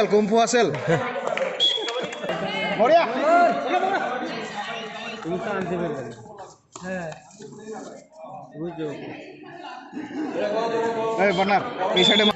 Kompu asal. Moria. Benar. Bisa deh.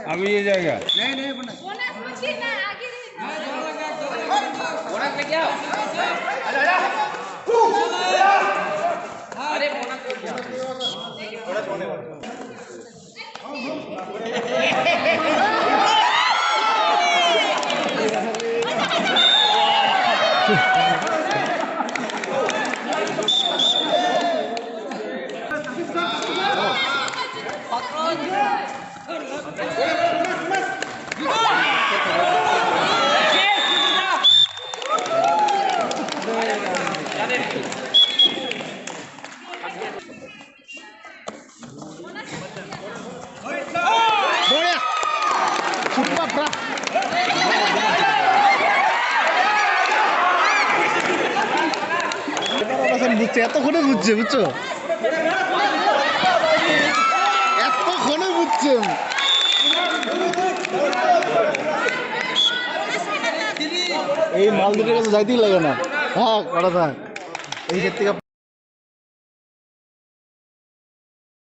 अभी ये जाएगा नहीं बोनस मुझे ना आगे बोनस में क्या अरे बोनस होने वाला বুঝছে এতক্ষণে বুঝছে বুঝছো এতক্ষণে বুঝছে এই মাল দুটোর কাছে যাইতেই লাগে না হ্যাঁ করা থাক এই ক্ষেত্রে